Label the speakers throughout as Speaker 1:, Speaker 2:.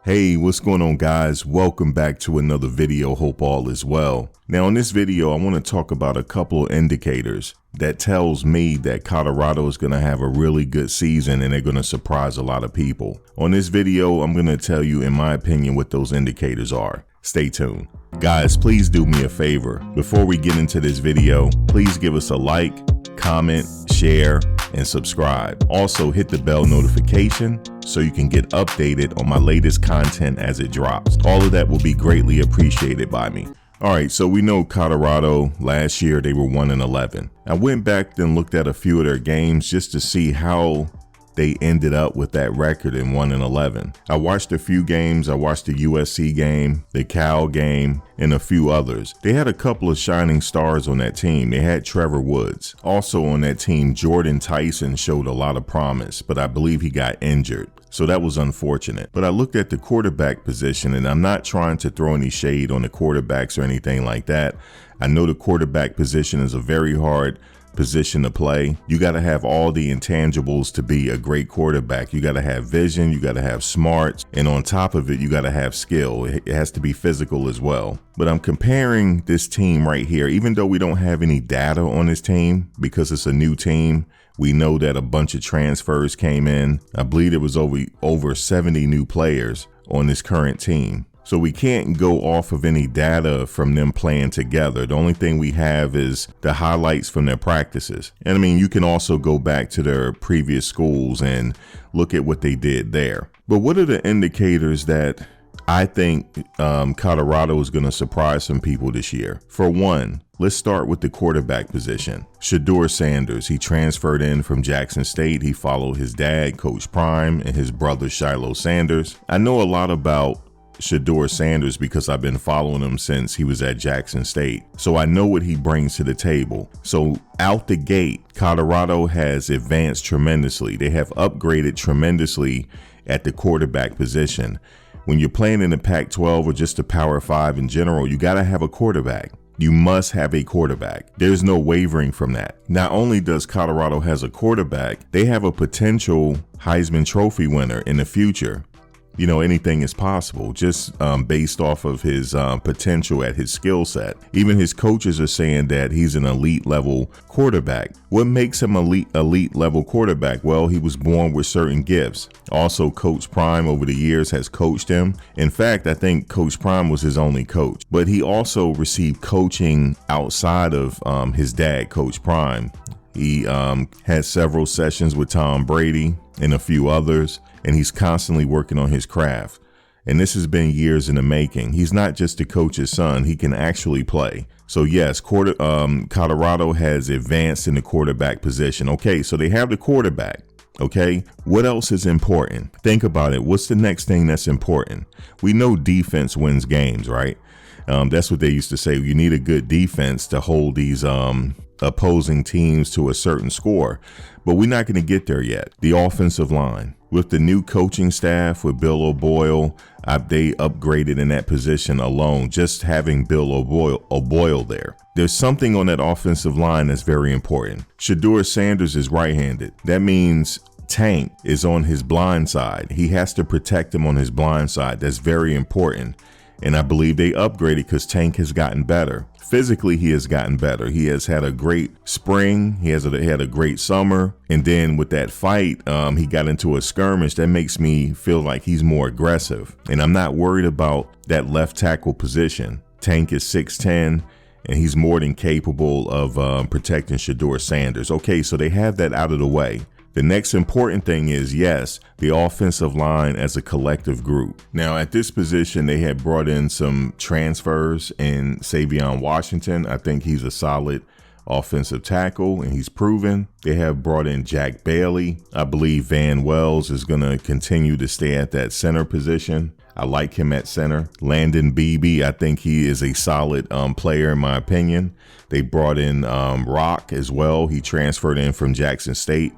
Speaker 1: Hey, what's going on, guys? Welcome back to another video. Hope all is well. Now in this video, I want to talk about a couple of indicators that tells me that Colorado is going to have a really good season and they're going to surprise a lot of people. On this video, I'm going to tell you, in my opinion, what those indicators are. Stay tuned. Guys, please do me a favor. Before we get into this video, please give us a like, comment, share, and subscribe. Also hit the bell notification so you can get updated on my latest content as it drops. All of that will be greatly appreciated by me. All right, so we know Colorado last year they were 1-11. I went back and looked at a few of their games just to see how they ended up with that record in 1-11. I watched a few games. I watched the USC game, the Cal game, and a few others. They had a couple of shining stars on that team. They had Trevor Woods. Also on that team, Jordan Tyson showed a lot of promise, but I believe he got injured. So that was unfortunate. But I looked at the quarterback position, and I'm not trying to throw any shade on the quarterbacks or anything like that. I know the quarterback position is a very hard position to play. You got to have all the intangibles to be a great quarterback. You got to have vision, you got to have smarts, and on top of it, you got to have skill. It has to be physical as well. But I'm comparing this team right here, even though we don't have any data on this team because it's a new team. We know that a bunch of transfers came in. I believe it was over 70 new players on this current team. So we can't go off of any data from them playing together. The only thing we have is the highlights from their practices. And I mean, you can also go back to their previous schools and look at what they did there. But what are the indicators that I think Colorado is going to surprise some people this year? For one, let's start with the quarterback position. Shedeur Sanders, he transferred in from Jackson State. He followed his dad, Coach Prime, and his brother, Shiloh Sanders. I know a lot about Shedeur Sanders because I've been following him since he was at Jackson State. So I know what he brings to the table. So out the gate, Colorado has advanced tremendously. They have upgraded tremendously at the quarterback position. When you're playing in the Pac-12 or just the Power 5 in general, you got to have a quarterback. You must have a quarterback. There's no wavering from that. Not only does Colorado has a quarterback, they have a potential Heisman Trophy winner in the future. You know, anything is possible just based off of his potential at his skill set. Even his coaches are saying that he's an elite level quarterback. What makes him elite level quarterback? Well, he was born with certain gifts. Also, Coach Prime over the years has coached him. In fact, I think Coach Prime was his only coach, but he also received coaching outside of his dad, Coach Prime. He had several sessions with Tom Brady and a few others, and he's constantly working on his craft. And this has been years in the making. He's not just the coach's son. He can actually play. So yes, Colorado has advanced in the quarterback position. Okay, so they have the quarterback. Okay, what else is important? Think about it. What's the next thing that's important? We know defense wins games, right? That's what they used to say. You need a good defense to hold these opposing teams to a certain score. But we're not going to get there yet. The offensive line. With the new coaching staff, with Bill O'Boyle, they upgraded in that position alone, just having Bill O'Boyle there. There's something on that offensive line that's very important. Shedeur Sanders is right-handed. That means Tank is on his blind side. He has to protect him on his blind side. That's very important. And I believe they upgraded because Tank has gotten better. Physically, he has gotten better. He has had a great spring. He had a great summer. And then with that fight, he got into a skirmish that makes me feel like he's more aggressive. And I'm not worried about that left tackle position. Tank is 6'10", and he's more than capable of protecting Shedeur Sanders. Okay, so they have that out of the way. The next important thing is, yes, the offensive line as a collective group. Now, at this position, they had brought in some transfers in Savion Washington. I think he's a solid offensive tackle, and he's proven. They have brought in Jack Bailey. I believe Van Wells is going to continue to stay at that center position. I like him at center. Landon Beebe, I think he is a solid player in my opinion. They brought in Rock as well. He transferred in from Jackson State.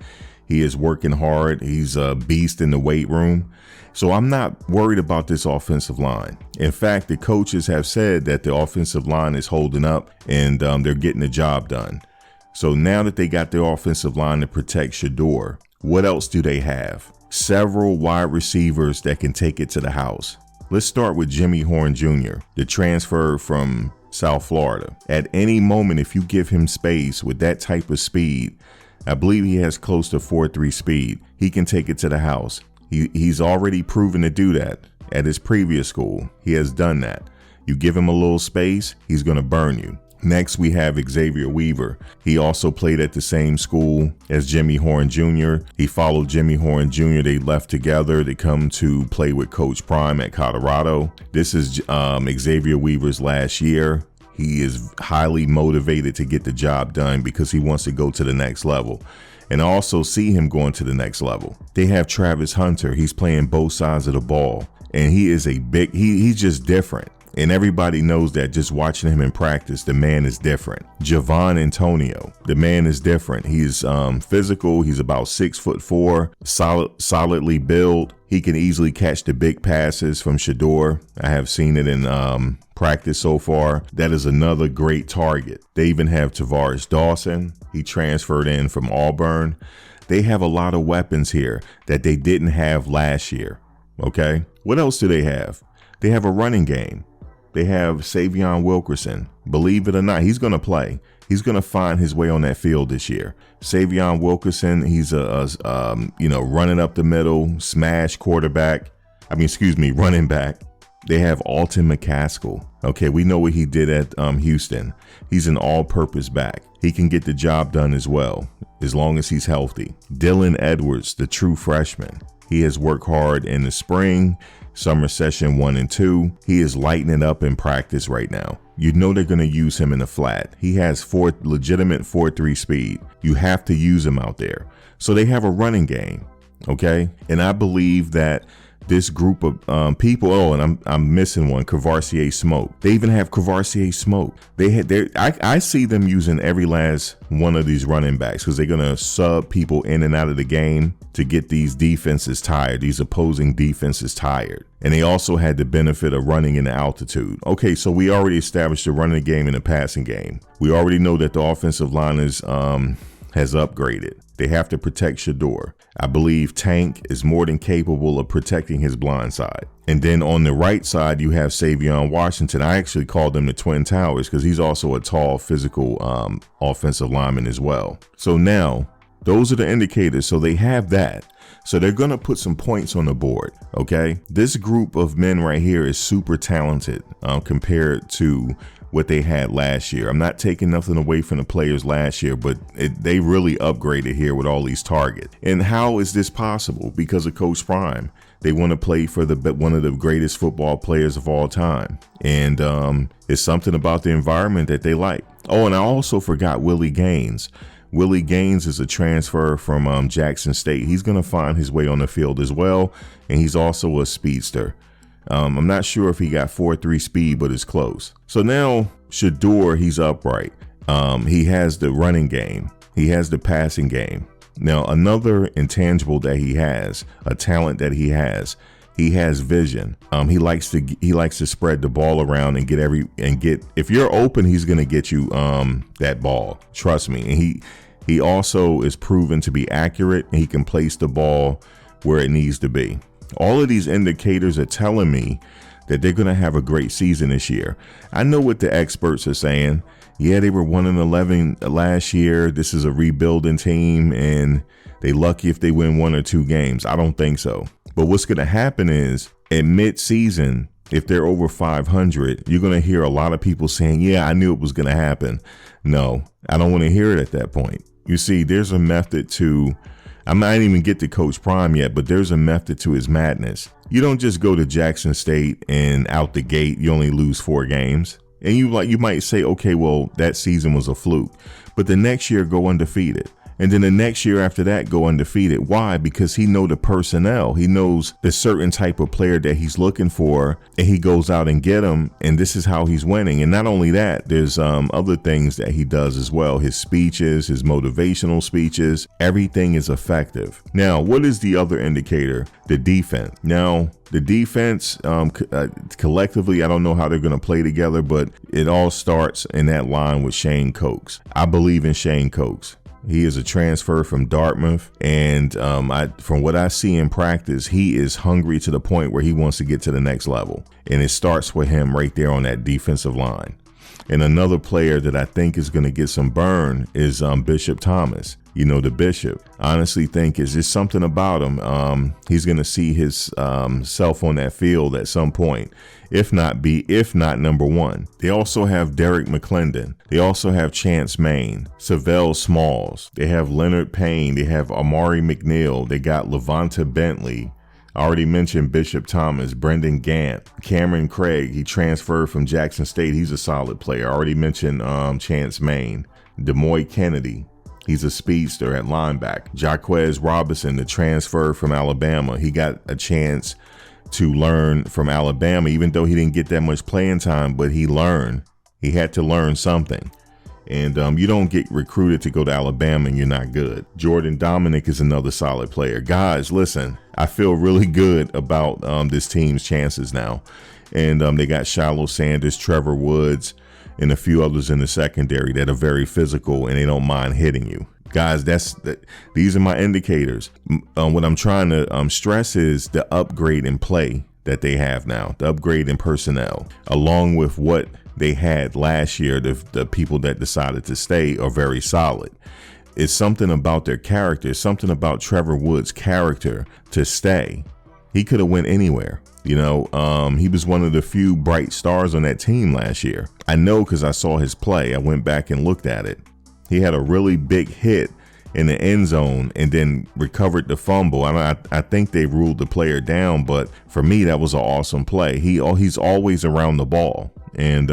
Speaker 1: He is working hard. He's a beast in the weight room. So I'm not worried about this offensive line. In fact, the coaches have said that the offensive line is holding up and they're getting the job done. So now that they got their offensive line to protect Shedeur, what else do they have? several wide receivers that can take it to the house. Let's start with Jimmy Horn Jr., the transfer from South Florida. At any moment, if you give him space with that type of speed, I believe he has close to 4.3 speed. He can take it to the house. He's already proven to do that at his previous school. He has done that. You give him a little space, he's going to burn you. Next, we have Xavier Weaver. He also played at the same school as Jimmy Horn Jr. He followed Jimmy Horn Jr. They left together to come to play with Coach Prime at Colorado. This is Xavier Weaver's last year. He is highly motivated to get the job done because he wants to go to the next level. And I also see him going to the next level. They have Travis Hunter. He's playing both sides of the ball. And he is he's just different. And everybody knows that just watching him in practice, the man is different. Javon Antonio, the man is different. He's physical. He's about 6'4", solidly built. He can easily catch the big passes from Shador. I have seen it in practice so far. That is another great target. They even have Tavares Dawson. He transferred in from Auburn. They have a lot of weapons here that they didn't have last year. Okay. What else do they have? They have a running game. They have Savion Wilkerson. Believe it or not, he's going to play. He's going to find his way on that field this year. Savion Wilkerson, he's running up the middle, smash quarterback. Running back. They have Alton McCaskill. Okay, we know what he did at Houston. He's an all-purpose back. He can get the job done as well, as long as he's healthy. Dylan Edwards, the true freshman. He has worked hard in the spring, summer session 1 and 2. He is lighting it up in practice right now. You know they're going to use him in the flat. He has legitimate 4.3 speed. You have to use him out there. So they have a running game, okay? And I believe that this group of people, and I'm missing one, Kvarcier Smoke. They even have Kvarcier Smoke. I see them using every last one of these running backs because they're going to sub people in and out of the game to get these defenses tired, these opposing defenses tired. And they also had the benefit of running in the altitude. Okay, so we already established the running game and the passing game. We already know that the offensive line has upgraded. They have to protect Shador. I believe Tank is more than capable of protecting his blind side. And then on the right side, you have Savion Washington. I actually called them the Twin Towers because he's also a tall, physical offensive lineman as well. So now, those are the indicators. So they have that. So they're going to put some points on the board, okay? This group of men right here is super talented compared to what they had last year. I'm not taking nothing away from the players last year, but they really upgraded here with all these targets. And how is this possible? Because of Coach Prime. They want to play for one of the greatest football players of all time. And it's something about the environment that they like. Oh, and I also forgot Willie Gaines. Willie Gaines is a transfer from Jackson State. He's going to find his way on the field as well. And he's also a speedster. I'm not sure if he got 4.3 speed, but it's close. So now Shador, he's upright. He has the running game. He has the passing game. Now, another intangible that he has, a talent that he has vision. He likes to spread the ball around and get if you're open, he's going to get you that ball. Trust me. And he also is proven to be accurate, and he can place the ball where it needs to be. All of these indicators are telling me that they're going to have a great season this year. I know what the experts are saying. Yeah, they were 1-11 last year. This is a rebuilding team, and they lucky if they win 1 or 2 games. I don't think so. But what's going to happen is at mid-season, if they're over 500, you're going to hear a lot of people saying, yeah, I knew it was going to happen. No, I don't want to hear it at that point. You see, there's a method to, I might even get to Coach Prime yet, but there's a method to his madness. You don't just go to Jackson State and out the gate, you only lose 4 games. And you might say, okay, well, that season was a fluke. But the next year, go undefeated. And then the next year after that, go undefeated. Why? Because he knows the personnel. He knows the certain type of player that he's looking for, and he goes out and get them. And this is how he's winning. And not only that, there's other things that he does as well. His speeches, his motivational speeches, everything is effective. Now, what is the other indicator? The defense. Now, the defense collectively, I don't know how they're going to play together, but it all starts in that line with Shane Coates. I believe in Shane Coates. He is a transfer from Dartmouth, and from what I see in practice, he is hungry to the point where he wants to get to the next level. And it starts with him right there on that defensive line. And another player that I think is going to get some burn is Bishop Thomas. You know, the Bishop. I honestly think is just something about him. He's going to see his self on that field at some point, if not number one. They also have Derek McClendon. They also have Chance Main, Savell Smalls. They have Leonard Payne. They have Amari McNeil. They got Levanta Bentley. I already mentioned Bishop Thomas, Brendan Gant, Cameron Craig. He transferred from Jackson State. He's a solid player. I already mentioned Chance Main, Demoy Kennedy. He's a speedster at linebacker. Jaquez Robinson, the transfer from Alabama. He got a chance to learn from Alabama, even though he didn't get that much playing time, but he learned. He had to learn something. And you don't get recruited to go to Alabama and you're not good. Jordan Dominic is another solid player. Guys, listen, I feel really good about this team's chances now. And they got Shiloh Sanders, Trevor Woods, and a few others in the secondary that are very physical and they don't mind hitting you. Guys, these are my indicators. What I'm trying to stress is the upgrade in play that they have now, the upgrade in personnel, along with what they had last year. The people that decided to stay are very solid. It's something about their character, something about Trevor Woods' character to stay. He could have went anywhere. You know, he was one of the few bright stars on that team last year. I know because I saw his play. I went back and looked at it. He had a really big hit in the end zone and then recovered the fumble. I think they ruled the player down, but for me, that was an awesome play. He's always around the ball. And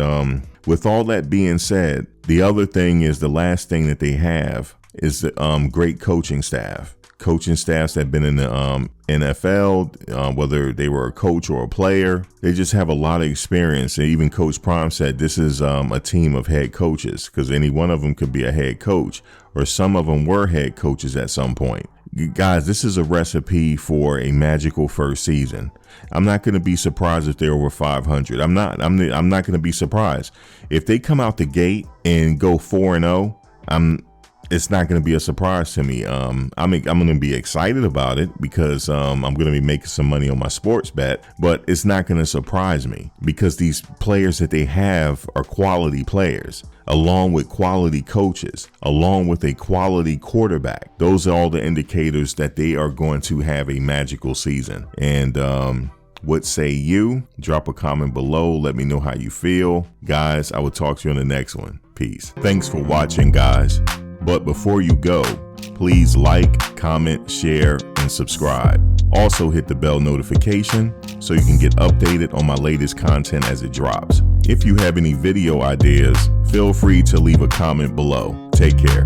Speaker 1: with all that being said, the other thing is the last thing that they have is the great coaching staff. Coaching staffs that have been in the NFL, whether they were a coach or a player, they just have a lot of experience. And even Coach Prime said this is a team of head coaches, because any one of them could be a head coach, or some of them were head coaches at some point. Guys, this is a recipe for a magical first season. I'm not going to be surprised if they're over 500. I'm not going to be surprised if they come out the gate and go 4-0. It's not going to be a surprise to me. I'm going to be excited about it because I'm going to be making some money on my sports bet, but it's not going to surprise me because these players that they have are quality players, along with quality coaches, along with a quality quarterback. Those are all the indicators that they are going to have a magical season. And what say you? Drop a comment below. Let me know how you feel. Guys, I will talk to you on the next one. Peace. Thanks for watching, guys. But before you go, please like, comment, share, and subscribe. Also hit the bell notification so you can get updated on my latest content as it drops. If you have any video ideas, feel free to leave a comment below. Take care.